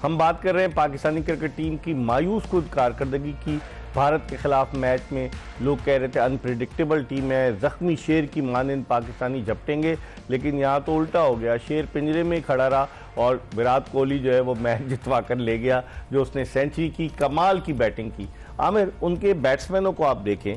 हम बात कर रहे हैं पाकिस्तानी क्रिकेट टीम की मायूस कुछ कारकर्दगी की। भारत के खिलाफ मैच में लोग कह रहे थे अनप्रिडिक्टेबल टीम है, जख्मी शेर की मानंद पाकिस्तानी झपटेंगे, लेकिन यहाँ तो उल्टा हो गया। शेर पिंजरे में खड़ा रहा और विराट कोहली जो है वो मैच जितवा कर ले गया, जो उसने सेंचुरी की, कमाल की बैटिंग की। आमिर, उनके बैट्समैनों को आप देखें,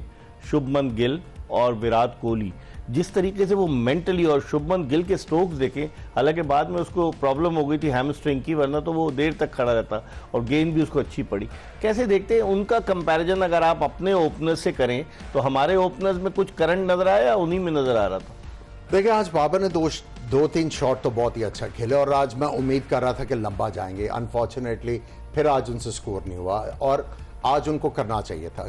शुभमन गिल और विराट कोहली, जिस तरीके से वो मेंटली, और शुभमन गिल के स्ट्रोक्स देखें, हालांकि बाद में उसको प्रॉब्लम हो गई थी हैमस्ट्रिंग की, वरना तो वो देर तक खड़ा रहता और गेंद भी उसको अच्छी पड़ी। कैसे देखते हैं उनका कंपैरिजन अगर आप अपने ओपनर्स से करें तो हमारे ओपनर्स में कुछ करंट नजर आया या उन्हीं में नजर आ रहा था? देखिए, आज बाबर ने दो तीन शॉट तो बहुत ही अच्छा खेले और आज मैं उम्मीद कर रहा था कि लंबा जाएंगे। अनफॉर्चुनेटली फिर आज उनसे स्कोर नहीं हुआ और आज उनको करना चाहिए था।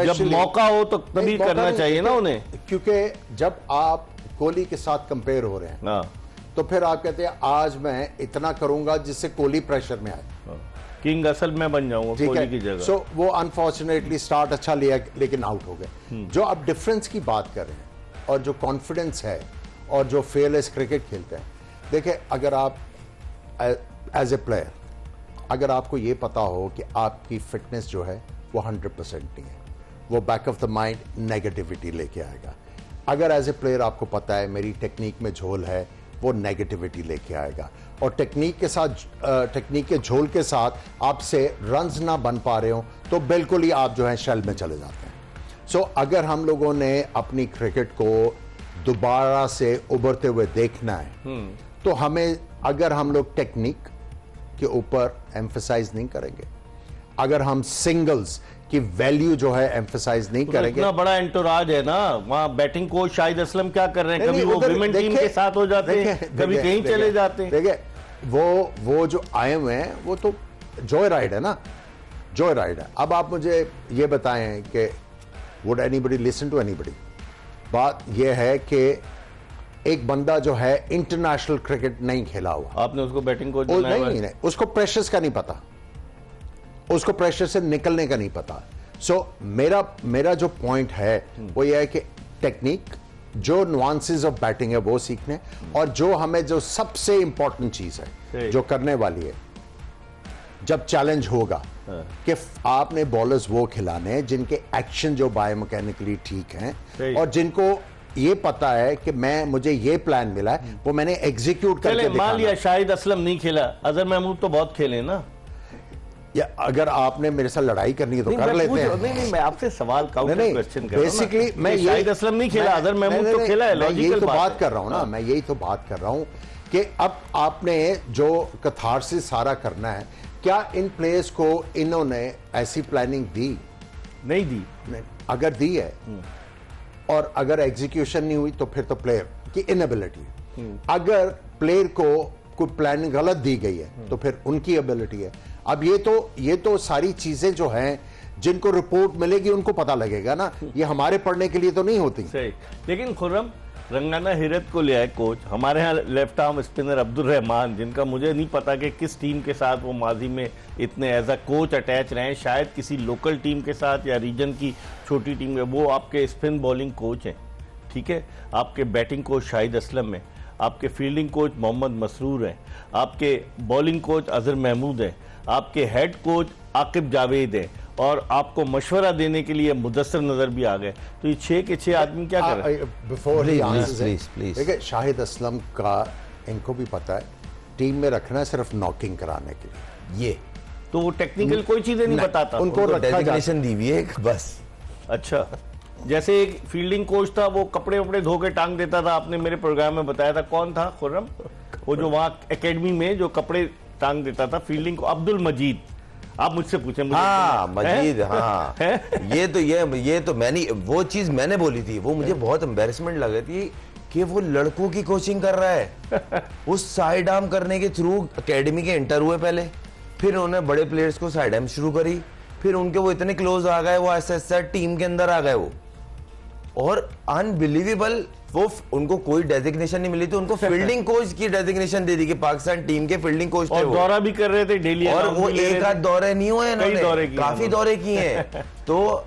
जब मौका हो तो तभी करना चाहिए ना उन्हें, क्योंकि जब आप कोहली के साथ कंपेयर हो रहे हैं तो फिर आप कहते हैं आज मैं इतना करूंगा जिससे कोहली प्रेशर में आए, किंग असल में बन जाऊंगा कोहली की जगह। सो वो अनफॉर्चुनेटली स्टार्ट अच्छा लिया लेकिन आउट हो गए। जो आप डिफरेंस की बात कर रहे हैं और जो कॉन्फिडेंस है और जो फेयरलेस क्रिकेट खेलते हैं, देखिए अगर आप एज ए प्लेयर अगर आपको ये पता हो कि आपकी फिटनेस जो है वो 100% नहीं है, वो back of the mind negativity लेके आएगा। अगर एज ए प्लेयर आपको पता है मेरी टेक्निक में झोल है, वो नेगेटिविटी लेके आएगा। और टेक्निक के साथ, टेक्निक के झोल के साथ आपसे रन्स ना बन पा रहे हो तो बिल्कुल ही आप जो है शेल में चले जाते हैं। सो अगर हम लोगों ने अपनी क्रिकेट को दोबारा से उभरते हुए देखना है तो हमें, अगर हम लोग टेक्निक के ऊपर एम्फसाइज नहीं करेंगे, अगर हम सिंगल्स की वैल्यू जो है एम्फसाइज नहीं करेंगे। इतना बड़ा एंटोराज है ना वहां, बैटिंग कोच शाहिद असलम क्या कर रहे हैं, कभी वो विमेन टीम के साथ हो जाते हैं, कभी कहीं चले जाते हैं। देखिए वो जो आए हुए हैं वो तो जॉय राइड है ना, जॉय राइड है। अब आप मुझे ये बताएं कि would anybody listen to anybody? बात यह है कि एक बंदा जो है इंटरनेशनल क्रिकेट नहीं खेला हुआ, आपने उसको बैटिंग कोच नहीं, उसको प्रेशर्स का नहीं पता, उसको प्रेशर से निकलने का नहीं पता। सो मेरा जो पॉइंट है वो ये है कि टेक्निक, जो नुआंसेस ऑफ बैटिंग है वो सीखने, और जो हमें जो सबसे इंपॉर्टेंट चीज है जो करने वाली है, जब चैलेंज होगा कि आपने बॉलर्स वो खिलाने जिनके एक्शन जो बायोमैकेनिकली ठीक हैं और जिनको ये पता है कि मुझे ये प्लान मिला है, वो मैंने एग्जीक्यूट करके दिखाना। मान लिया शाहिद असलम नहीं खेला, अजहर महमूद तो बहुत खेले ना, या अगर आपने मेरे साथ लड़ाई करनी है तो कर लेते हैं। नहीं, मैं आपसे सवाल काउंटर क्वेश्चन कर रहा हूं। बेसिकली मैं शाहिद असलम नहीं खेला, अजहर महमूद तो खेला है, यही तो बात कर रहा हूं ना, मैं यही तो बात कर रहा हूं कि अब आपने जो कैथारसिस सारा करना है, क्या इन प्लेयर्स को इन्होंने ऐसी प्लानिंग दी? नहीं दी। अगर दी है और अगर एग्जीक्यूशन नहीं हुई तो फिर तो प्लेयर की इनएबिलिटी। अगर प्लेयर को कोई प्लानिंग गलत दी गई है तो फिर उनकी एबिलिटी है। अब ये तो सारी चीजें जो हैं जिनको रिपोर्ट मिलेगी उनको पता लगेगा ना, ये हमारे पढ़ने के लिए तो नहीं होती। सही, लेकिन खुर्रम रंगाना हिरत को ले आए कोच, हमारे यहाँ left arm spinner Abdul Rahman, जिनका मुझे नहीं पता कि किस टीम के साथ वो माजी में इतने एज अ कोच अटैच रहे, शायद किसी लोकल टीम के साथ या रीजन की छोटी टीम में। वो आपके स्पिन बॉलिंग कोच हैं, ठीक है, आपके बैटिंग कोच शाहिद असलम है, आपके फील्डिंग कोच मोहम्मद मसरूर हैं, आपके बॉलिंग कोच अजहर महमूद है, आपके हेड कोच आकिब जावेद है, और आपको मशवरा देने के लिए मुदस्सर नजर भी आ गए। तो ये 6 के 6 आदमी क्या कर रहे हैं? बिफोर देखिए, शाहिद असलम का इनको भी पता है टीम में रखना है सिर्फ नॉकिंग कराने के लिए, ये तो वो टेक्निकल कोई चीजें नहीं बताता, उनको डेजिग्नेशन दी हुई है बस। अच्छा, जैसे एक फील्डिंग कोच था, वो कपड़े वपड़े धो के टांग देता था, आपने मेरे प्रोग्राम में बताया था, कौन था खुर्रम? वो जो वहां एकेडमी में जो कपड़े टांग देता था फील्डिंग को, अब्दुल मजीद। आप मुझसे पूछे, हाँ मजीद, हाँ ये तो मैंने वो चीज मैंने बोली थी, वो मुझे बहुत एम्बैरेसमेंट लग रही थी कि वो लड़कों की कोचिंग कर रहा है। उस साइड आर्म करने के थ्रू एकेडमी के इंटर हुए पहले, फिर उन्होंने बड़े प्लेयर्स को साइड आर्म शुरू करी, फिर उनके वो इतने क्लोज आ गए, वो ऐसा टीम के अंदर आ गए वो, और अनबिलीवेबल, वो उनको कोई डेजिग्नेशन नहीं मिली थी, उनको फील्डिंग कोच की डेजिग्नेशन दे दी कि पाकिस्तान टीम के फील्डिंग कोच थे, और दौरा भी कर रहे थे डेली, और वो एक आध दौरे नहीं हुए इन्होंने, काफी दौरे किए हैं। तो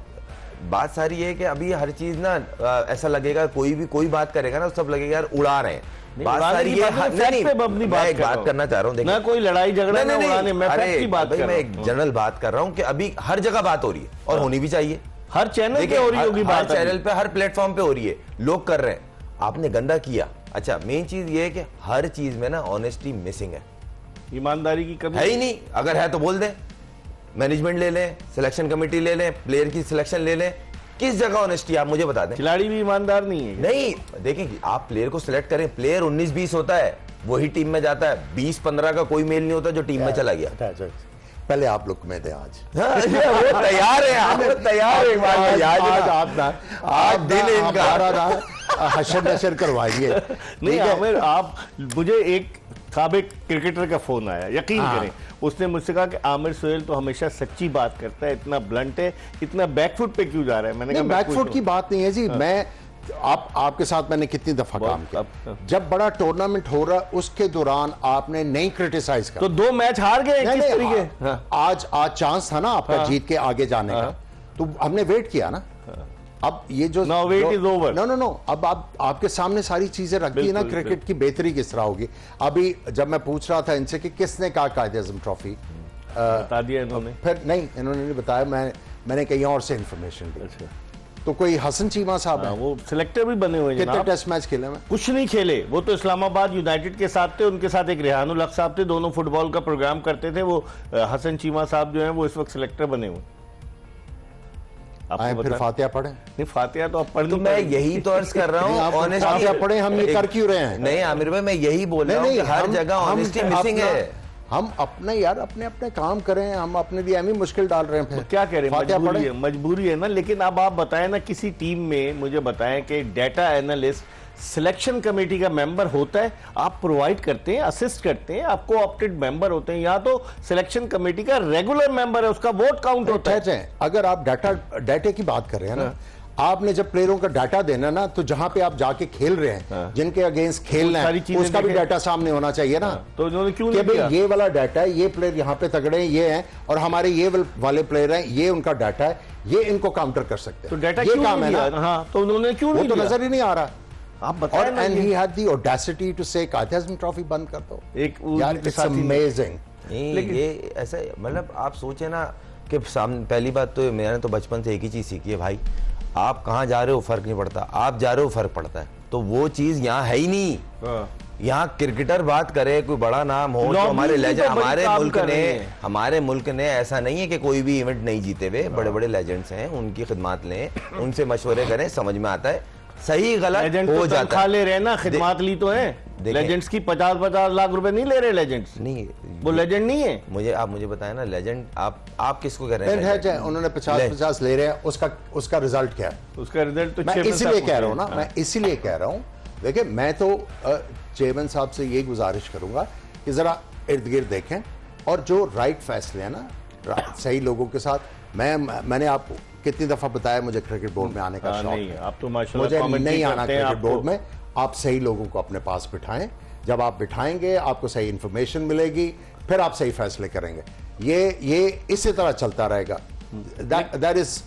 बात सारी है कि अभी हर चीज ना ऐसा लगेगा, कोई बात करेगा ना सब लगेगा यार उड़ा रहे हैं, बात सारी ये मैं एक बात करना चाह रहा हूँ, ना कोई लड़ाई झगड़ा ना उड़ाने, मैं फैक्ट की बात कर रहा हूं। मैं एक जनरल बात कर रहा हूँ कि अभी हर जगह बात हो रही है और होनी भी चाहिए। हर चैनल पे हो रही होगी बात, हर चैनल पे, हर प्लेटफॉर्म पे हो रही है, लोग कर रहे हैं। आपने गंदा किया, अच्छा मेन चीज ये है कि हर चीज में ना ऑनेस्टी मिसिंग है, ईमानदारी की कमी है ही नहीं। अगर है तो बोल दें, मैनेजमेंट ले लें, सिलेक्शन कमेटी ले लें, प्लेयर की सिलेक्शन ले लें, किस जगह ऑनेस्टी आप मुझे बता दें। खिलाड़ी भी ईमानदार नहीं है। नहीं, देखिए आप प्लेयर को सिलेक्ट करें, प्लेयर 19-20 होता है, वही टीम में जाता है। 20-15 का कोई मेल नहीं होता जो टीम में चला गया। पहले आप लोग में थे आज। वो तैयार है, आप तैयार है, आज दिन इनका हशर नशर करवाइए। नहीं आमिर, आप मुझे एक साबिक क्रिकेटर का फोन आया, यकीन करें, उसने मुझसे कहा कि आमिर सोहेल तो हमेशा सच्ची बात करता है, इतना ब्लंट है, इतना बैकफुट पे क्यों जा रहा है। मैंने कहा बैकफुट की बात नहीं है जी। मैं आपके साथ मैंने कितनी दफा काम किया, जब बड़ा टूर्नामेंट हो रहा उसके दौरान आपने नहीं क्रिटिसाइज कर, तो 2 मैच हार गए किस तरीके। आज चांस था ना आपका जीत के आगे जाने का, तो हमने वेट किया ना। अब ये जो no wait is over, no अब आपके सामने सारी चीजें रख दी ना, क्रिकेट की बेहतरी किस तरह होगी। अभी जब मैं पूछ रहा था इनसे कि किसने कहा कायदे-ए-आज़म ट्रॉफी, बता दिया इन्होंने, फिर नहीं इन्होंने नहीं बताया, मैंने कहीं और से इंफॉर्मेशन दी। अच्छा, तो कोई हसन चीमा साहब है, वो सिलेक्टर भी बने हुए हैं। कितने टेस्ट मैच खेले में? कुछ नहीं खेले, वो तो इस्लामाबाद यूनाइटेड के साथ थे, उनके साथ एक रेहानुल हक साहब थे, दोनों फुटबॉल का प्रोग्राम करते थे। वो हसन चीमा साहब जो हैं वो इस वक्त सिलेक्टर बने हुए। आए फिर फातिहा पढ़े? नहीं, फातिहा तो आप पढ़, तो मैं यही तो अर्ज कर रहा हूँ, फातिहा पढ़े, हम ये कर क्यों रहे हैं? नहीं आमिर भाई, मैं यही बोल रहा हूँ कि हर जगह ऑनेस्टी मिसिंग है। हम अपने यार अपने काम करें, हम अपने लिए हम ही मुश्किल डाल रहे हैं। फिर क्या करें, मजबूरी है ना। लेकिन अब आप बताएं ना, किसी टीम में मुझे बताएं कि डेटा एनालिस्ट सिलेक्शन कमेटी का मेंबर होता है, आप प्रोवाइड करते हैं, असिस्ट करते हैं, आपको ऑप्टेड मेंबर होते हैं, या तो सिलेक्शन कमेटी का रेगुलर मेंबर है, उसका वोट काउंट होता है। अगर आप डाटा की बात कर रहे हैं ना, आपने जब प्लेयरों का डाटा देना ना, तो जहां पे आप जाके खेल रहे हैं, जिनके अगेंस्ट खेलना है, उसका भी डाटा सामने होना चाहिए ना। तो उन्होंने क्यों नहीं किया? ये वाला डाटा है, ये प्लेयर यहाँ पे तगड़े हैं, ये हैं, और हमारे ये वाले प्लेयर हैं, ये उनका डाटा है, ये इनको काउंटर कर सकते हैं। तो डाटा क्यों काम है ना। हाँ, तो उन्होंने क्यों नहीं, वो तो नजर ही नहीं आ रहा। आप बताएं ना। And he had the audacity to say Quaid-e-Azam trophy बंद कर दो। यार इट्स अमेजिंग। लेकिन ये ऐसा, मतलब आप सोचे ना कि सामने, पहली बात तो मैंने तो बचपन से एक ही चीज सीखी है भाई, आप कहाँ जा रहे हो फर्क नहीं पड़ता, आप जा रहे हो फर्क पड़ता है। तो वो चीज यहाँ है ही नहीं। यहाँ क्रिकेटर बात करे, कोई बड़ा नाम हो, तो हमारे लेजेंड, हमारे मुल्क ने ऐसा नहीं है कि कोई भी इवेंट नहीं जीते हुए, बड़े बड़े लेजेंड्स हैं, उनकी खिदमत लें, उनसे मशवरे करें, समझ में आता है सही गलत हो जाता है। ले रहे ना, खिदमत ली तो है। लेजेंड्स की 50-50 लाख रुपए नहीं ले रहे लेजेंड्स। नहीं, वो लेजेंड नहीं है। आप मुझे बताएं ना, लेजेंड आप किसको कह रहे हैं? उन्होंने 50-50 ले रहे हैं, उसका रिजल्ट क्या है? उसका रिजल्ट तो मैं इसीलिए कह रहा हूँ ना, मैं इसीलिए कह रहा हूँ। देखिए, मैं तो चेयरमैन साहब से ये गुजारिश करूंगा कि जरा इर्द गिर्द देखें, और जो राइट फैसले हैं ना, सही लोगों के साथ। मैंने आपको कितनी दफा बताया मुझे क्रिकेट बोर्ड में आने का शौक है। आप तो माशाल्लाह मुझे नहीं आना क्रिकेट बोर्ड में। आप सही लोगों को अपने पास बिठाएं, जब आप बिठाएंगे आपको सही इंफॉर्मेशन मिलेगी, फिर आप सही फैसले करेंगे। ये इसी तरह चलता रहेगा। दैट इज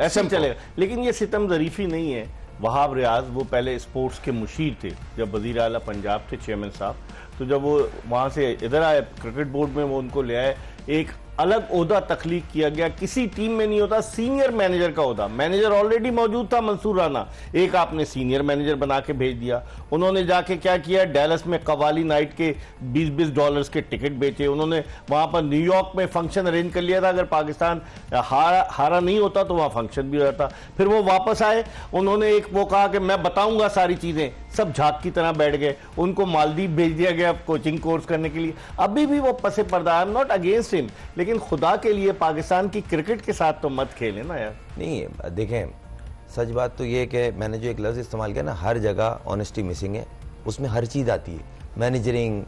ऐसे चलेगा। लेकिन ये सितम ज़रीफी नहीं है। वहाब रियाज वो पहले स्पोर्ट्स के मुशीर थे, जब वज़ीर आला पंजाब थे चेयरमैन साहब, तो जब वो वहाँ से इधर आए क्रिकेट बोर्ड में, वो उनको ले आए, एक अलग ओहदा तख्लीक किया गया। किसी टीम में नहीं होता सीनियर मैनेजर का ओहदा। मैनेजर ऑलरेडी मौजूद था मंसूर राना, एक आपने सीनियर मैनेजर बना के भेज दिया। उन्होंने जाके क्या किया, डैलस में कवाली नाइट के $20 के टिकट बेचे। उन्होंने वहां पर न्यूयॉर्क में फंक्शन अरेंज कर लिया था, अगर पाकिस्तान हारा नहीं होता तो वहां फंक्शन भी रहता। फिर वो वापस आए, उन्होंने एक वो कहा कि मैं बताऊंगा सारी चीजें, सब झाग की तरह बैठ गए। उनको मालदीव भेज दिया गया कोचिंग कोर्स करने के लिए। अभी भी वो पसे पर्दा, I am not against him, लेकिन खुदा के लिए पाकिस्तान की क्रिकेट के साथ तो मत खेलें ना यार। नहीं, देखें, सच बात तो ये कि मैंने जो एक लफ्ज़ इस्तेमाल किया ना, हर जगह ऑनेस्टी मिसिंग है। उसमें हर चीज़ आती है, मैनेजरिंग,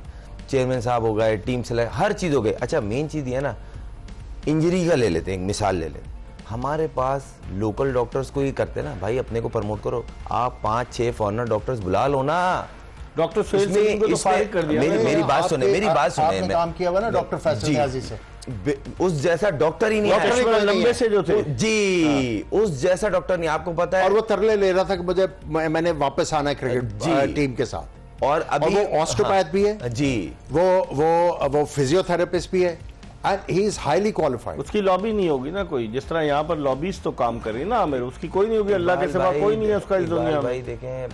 चेयरमैन साहब हो गए, टीम सेलेक्ट, हर चीज़ हो गई। अच्छा, मेन चीज़ ये है ना, इंजरी का ले लेते हैं, एक मिसाल ले लेते हैं। हमारे पास लोकल डॉक्टर्स को ही करते ना भाई, अपने को प्रमोट करो, आप 5-6 फॉरेनर डॉक्टर्स बुला लो ना। डॉक्टर सोहेल को फारिग कर दिया। मेरी बात सुने, आपने काम किया हुआ ना डॉक्टर फैसल नियाज़ी से, उस जैसा डॉक्टर ही नहीं है, लंबे से जो थे जी, उस जैसा डॉक्टर नहीं, आपको पता है। और वो तरले ले रहा था कि मैंने वापस आना है क्रिकेट टीम के साथ। और अभी वो ऑस्टियोपैथ भी है जी, वो फिजियोथेरेपिस्ट भी है and he is highly qualified. उसकी लॉबी नहीं होगी ना कोई, जिस तरह यहाँ पर लॉबीज तो काम कर रही है ना आमिर, उसकी कोई नहीं होगी, अल्लाह के सिवा कोई नहीं है उसका इस दुनिया में। भाई देखें,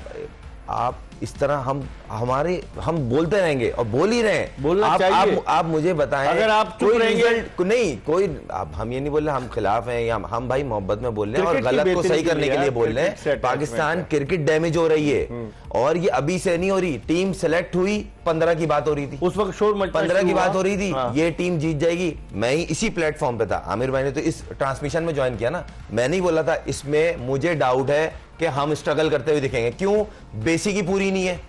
आप इस तरह हम बोलते रहेंगे और बोल ही रहे हैं। बोलना चाहिए। आप मुझे बताएं, अगर आप चुप कोई रहेंगे रिजल्ट नहीं, कोई हम ये नहीं बोल रहे हम खिलाफ हैं, या हम भाई मोहब्बत में बोल रहे हैं और क्रिकेट की गलत को बेहतरी सही के करने लिए के लिए यार, बोल रहे क्रिकेट से हैं। attachment पाकिस्तान है। क्रिकेट डैमेज हो रही है और ये अभी से नहीं हो रही। टीम सेलेक्ट हुई, 15 की बात हो रही थी, उस वक्त शोर मचना 15 की शुरू बात हुआ। हो रही थी, हाँ। ये टीम जीत जाएगी। मैं ही इसी प्लेटफॉर्म पे था, आमिर भाई ने तो इस ट्रांसमिशन में ज्वाइन किया ना, मैंने ही बोला था इसमें मुझे डाउट है कि हम स्ट्रगल करते हुए दिखेंगे। क्यों? बेसिक ही पूरी नहीं है।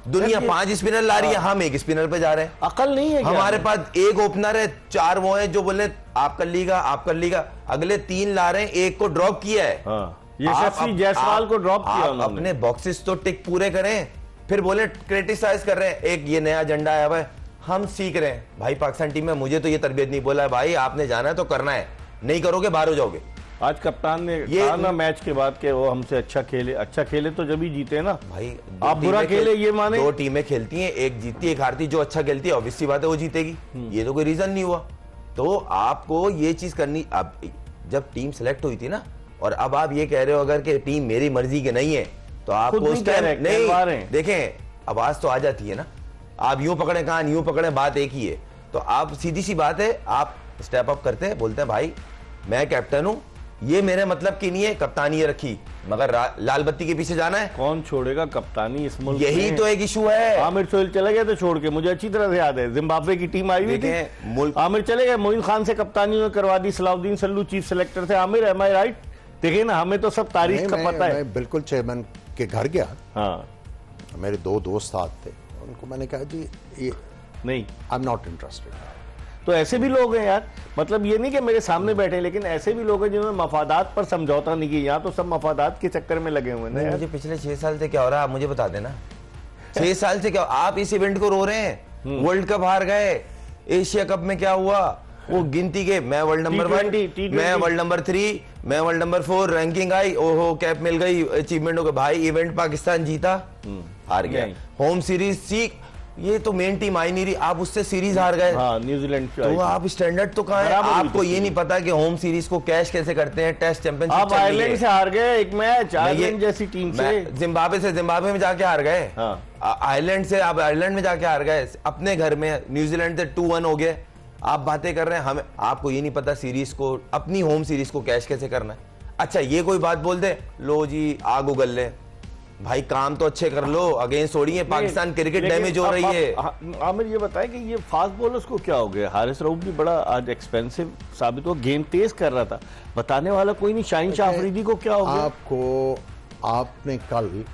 दुनिया 5 स्पिनर ला रही है, हम एक स्पिनर पे जा रहे हैं। अकल नहीं है क्या? हमारे पास एक ओपनर है, 4 वो है जो बोले आप कर लीगा, आप कर लीगा। अगले 3 ला रहे हैं, एक को ड्रॉप किया है। हाँ, यशस्वी जायसवाल को ड्रॉप किया आप उन्होंने। अपने बॉक्सेस तो टिक पूरे करें, फिर बोले क्रिटिसाइज कर रहे हैं। एक ये नया एजेंडा आया हुआ है, हम सीख रहे हैं। भाई पाकिस्तान टीम में मुझे तो ये तरबियत नहीं बोला है, भाई आपने जाना है तो करना है, नहीं करोगे बाहर हो जाओगे। आज कप्तान ने ये कहा ना मैच के बाद के वो हमसे अच्छा खेले तो जब ही जीते ना। भाई आप बुरा खेले ये माने। 2 टीमें खेलती हैं, एक जीतती है एक हारती। जो अच्छा खेलती है ऑब्वियस सी बात है वो जीतेगी, ये तो कोई रीजन नहीं हुआ। तो आपको ये चीज करनी, अब जब टीम सेलेक्ट हुई थी ना, और अब आप ये कह रहे हो अगर कि टीम मेरी मर्जी के नहीं है तो आपको खुद उस नहीं कह टाइम रहे, कहलवा रहे नहीं हैं। देखें, आवाज तो आ जाती है ना। आप यूं पकड़े कान, यूं पकड़े, बात एक ही है। तो आप सीधी सी बात है, आप स्टेप अप करते हैं, बोलते हैं भाई मैं कैप्टन हूं, ये मेरे मतलब की नहीं है, कप्तानी ये रखी, मगर लाल बत्ती के पीछे जाना है। कौन छोड़ेगा कप्तानी इस मुल्क यही में? तो एक इशू है। आमिर सोहेल चले गए तो छोड़ के, मुझे अच्छी तरह से याद है जिम्बाब्वे की टीम आई हुई थी, देखें, मुल्क- आमिर चले गए, मोइन खान से कप्तानी उन्होंने करवा दी, सलाउद्दीन सल्लू चीफ सेलेक्टर थे। आमिर एम आई राइट? देखिए ना, हमें तो सब तारीख का पता है। मैं बिल्कुल चेयरमैन के घर गया, हाँ, मेरे 2 दोस्त साथ थे, उनको मैंने कहा जी ये नहीं आई एम नॉट इंटरेस्टेड। तो ऐसे भी लोग हैं यार, मतलब ये नहीं कि मेरे सामने बैठे, लेकिन ऐसे भी लोग हैं जिन्होंने मफादात पर समझौता नहीं किया। यहाँ तो सब मफादात के चक्कर में लगे हुए हैं ना नहीं, यार। मुझे पिछले 6 साल से क्या हो रहा है आप मुझे बता देना। 6 साल से क्या, आप इस इवेंट को रो रहे हैं। वर्ल्ड कप हार गए, एशिया कप में क्या हुआ, वो गिनती के, मैं वर्ल्ड नंबर 1, T20 मैं वर्ल्ड नंबर 3, मैं वर्ल्ड नंबर 4, रैंकिंग आई, ओहो कैप मिल गई, अचीवमेंट हो गया। भाई इवेंट पाकिस्तान जीता, हार गया। नहीं। होम सीरीज सीख, ये तो मेन टीम आई नहीं रही, आप उससे सीरीज हार गए। हाँ, न्यूजीलैंड की आई तो थी। आप स्टैंडर्ड तो कहाँ है? बराबर हुई आपको थी। ये नहीं पता कि होम सीरीज को कैश कैसे करते हैं, टेस्ट चैंपियनशिप आप आयरलैंड से हार गए एक मैच, आयरलैंड जैसी टीम से। जिम्बाब्वे में जाके हार गए। हाँ। आयरलैंड से आप आयरलैंड में जाके हार गए, अपने घर में न्यूजीलैंड से 2-1 हो गए। आप बातें कर रहे हैं, हमें आपको ये नहीं पता सीरीज को, अपनी होम सीरीज को कैश कैसे करना है। अच्छा ये कोई बात बोल दे, लो जी आग उगल ले, भाई काम तो अच्छे कर लो, अगेंस्ट छोड़िए, पाकिस्तान क्रिकेट डैमेज हो रही है। आमिर ये बताएं कि ये फास्ट बॉलर्स को क्या हो गया? हारिस रऊफ भी बड़ा आज एक्सपेंसिव साबित हुआ, गेंद तेज कर रहा था, बताने वाला कोई नहीं। शाहीन शाह अफरीदी को क्या हो गया? आपने कल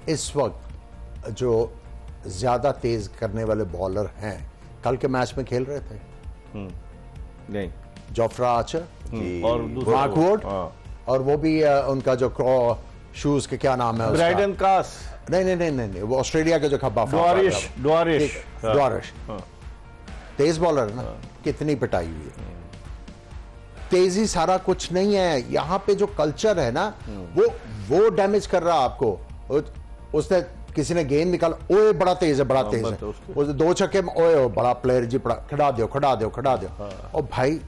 इस वक्त जो ज्यादा तेज करने वाले बॉलर हैं, कल के मैच में खेल रहे थे नहीं, जोफ्रा आर्चर और दूसरा मार्क वुड, हाँ। और वो भी उनका जो शूज के क्या नाम है उसका? ब्राइडन कास, नहीं, वो ऑस्ट्रेलिया के जो खब्बा ड्वारिश हाँ। तेज बॉलर है ना, कितनी पिटाई हुई है। तेजी सारा कुछ नहीं है, यहाँ पे जो कल्चर है ना वो डैमेज कर रहा है आपको। उसने किसी ने गेंद निकाला, ओए बड़ा तेज है, बड़ा तेज है, उसने 2 छक्के में, ओए बड़ा प्लेयर जी, बड़ा खड़ा दो। और भाई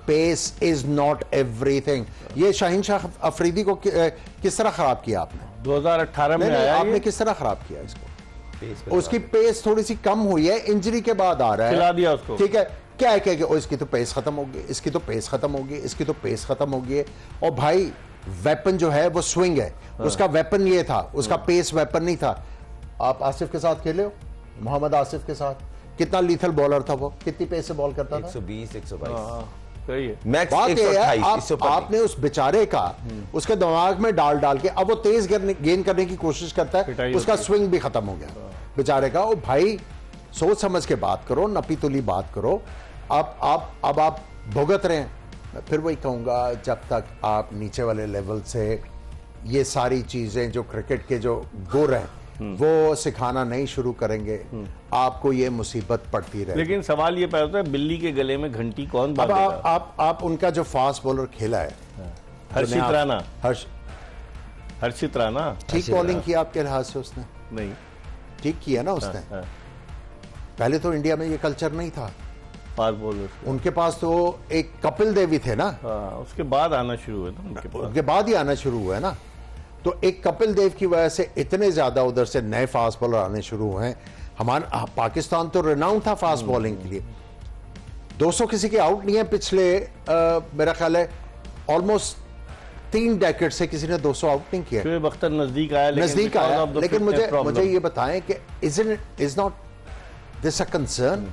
पेस इज नॉट एवरीथिंग। ये शाहीन शाह अफरीदी को किस तरह खराब किया आपने? 2018 में नहीं, आया आपने ये। किस तरह खराब किया इसको? उसकी पेस थोड़ी सी कम हुई है, इंजरी के बाद आ रहा है, खिला दिया उसको। ठीक है, क्या है कि इसकी तो पेस खत्म होगी, इसकी तो पेस खत्म होगी, इसकी तो पेस खत्म होगी। और भाई वेपन जो है वो स्विंग है, उसका वेपन ये था, उसका पेस वेपन नहीं था। आप आसिफ के साथ खेले हो, मोहम्मद आसिफ के साथ, कितना लीथल बॉलर था वो, कितनी पेस से बॉल करता था? 120-122 सही है। मैक्स बात ये है, 128 आपने उस बेचारे का उसके दिमाग में डाल के अब वो तेज गेंद करने की कोशिश करता है, पिटाई उसका होती है। स्विंग भी खत्म हो गया बेचारे का। और भाई सोच समझ के बात करो, नपी तुली बात करो। अब आप भुगत रहे हैं। मैं फिर वही कहूंगा, जब तक आप नीचे वाले लेवल से ये सारी चीजें जो क्रिकेट के जो गुर हैं वो सिखाना नहीं शुरू करेंगे, आपको ये मुसीबत पड़ती रहेगी। लेकिन सवाल ये पैदा होता है, बिल्ली के गले में घंटी कौन अब बांधेगा? आप उनका जो फास्ट बॉलर खेला है, हर्षित राणा, हर्ष हर्षित राणा ठीक बॉलिंग की आपके लिहाज से उसने, नहीं, ठीक किया ना उसने। पहले तो इंडिया में ये कल्चर नहीं था, फास्ट बॉलर उनके पास तो एक कपिल देव ही थे ना, उसके बाद आना शुरू हुआ ना उनके पास। उनके बाद ही आना शुरू हुआ है ना। तो एक कपिल देव की वजह से इतने ज्यादा उधर से नए फास्ट बॉलर आने शुरू हुए हैं। हमारा पाकिस्तान तो रिनाउंड था फास्ट बॉलिंग के लिए। 200 किसी के आउट नहीं है पिछले मेरा ख्याल है ऑलमोस्ट 3 डेकेड से किसी ने 200 आउट नहीं किया। शोएब अख्तर नजदीक आया, नजदीक आया, लेकिन मुझे ये बताएं कि is not this a concern?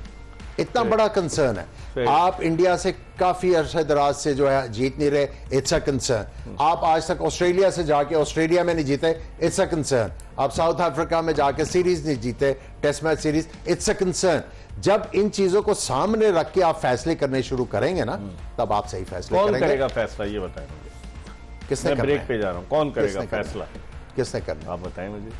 इतना बड़ा कंसर्न है। आप इंडिया से काफी अरसे दराज से जो है जीत नहीं रहे, इट्स अ कंसर्न। आप आज तक ऑस्ट्रेलिया से जाके ऑस्ट्रेलिया में नहीं जीते, इट्स अ कंसर्न। आप साउथ अफ्रीका में जाके सीरीज नहीं जीते, test match series, it's a concern. जब इन चीजों को सामने रख के आप फैसले करने शुरू करेंगे ना, तब आप सही फैसले कौन करेंगे। करेगा फैसला ये बताएं मुझे। किसने मैं करना ब्रेक है? पे जा रहा हूँ, कौन करेगा किसने करना है? फैसला किसने करना है? आप बताएं मुझे।